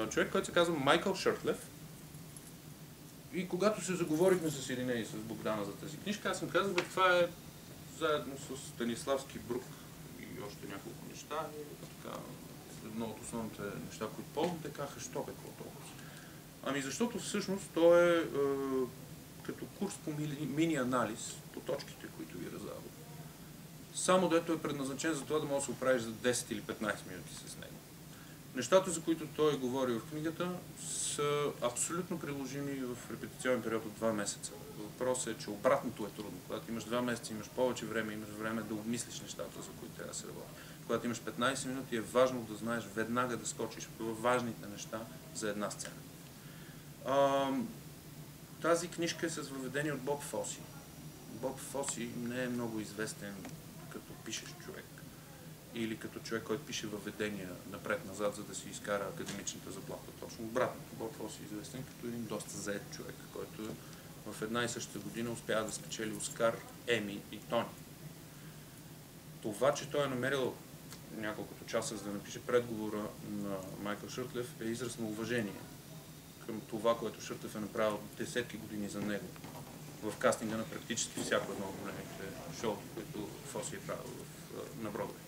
човек, който се казва Майкъл Шъртлев. И когато се заговорихме с Ирина и с Богдана за тази книжка, аз съм казал, това е заедно с Станиславски Брук и още няколко неща. И така, едно от основните неща, които ползвам, те казаха, що бе, какво толкова? Ами защото всъщност то е като курс по мини-анализ по точките, които ви раздавам. Само дето е предназначен за това да може да се оправиш за 10 или 15 минути с него. Нещата, за които той говори в книгата, са абсолютно приложими в репетиционен период от 2 месеца. Въпросът е, че обратното е трудно. Когато имаш 2 месеца, имаш повече време, имаш време да обмислиш нещата, за които трябва да се работи. Когато имаш 15 минути, е важно да знаеш веднага да скочиш във важните неща за една сцена. Тази книжка е с въведение от Боб Фоси. Боб Фоси не е много известен като пишещ човек или като човек, който пише въведения напред-назад, за да си изкара академичната заплата. Точно обратното. Боб Фоси е известен като един доста заед човек, който в една и съща година успява да спечели Оскар, Еми и Тони. Това, че той е намерил няколкото часа, за да напише предговора на Майкъл Шъртлев, е израз на уважение към това, което Шъртлев е направил десетки години за него в кастинга на практически всяко едно от големите шоута, които Фоси е правил на Бродвей.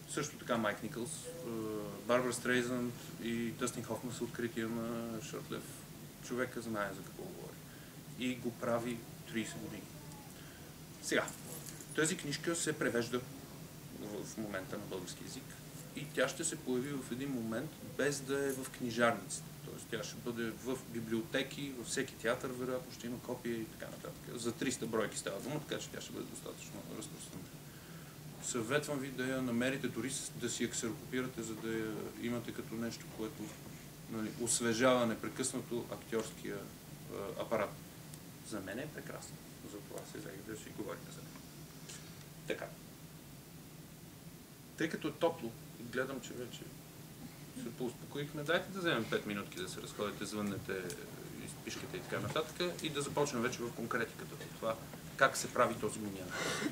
Също така Майк Никълс, Барбара Стрейзанд и Дъстин Хофман са открития на Шъртлев. Човека знае за какво говори. И го прави 30 години. Сега, тази книжка се превежда в момента на български език и тя ще се появи в един момент без да е в книжарницата. Тоест тя ще бъде в библиотеки, във всеки театър, вероятно ще има копия и така нататък. За 300 бройки става дума, така че тя ще бъде достатъчно разпространена. Съветвам ви да я намерите, дори да си я ксерокопирате, за да я имате като нещо, което освежава непрекъснато актьорския апарат. За мен е прекрасно. Затова се взех да си говорим за нея. Така. Тъй като е топло и гледам, че вече се поуспокоихме, дайте да вземем 5 минутки да се разходите, звъннете, изпишките и така нататък и да започнем вече в конкретиката. Това как се прави този мини-анализ.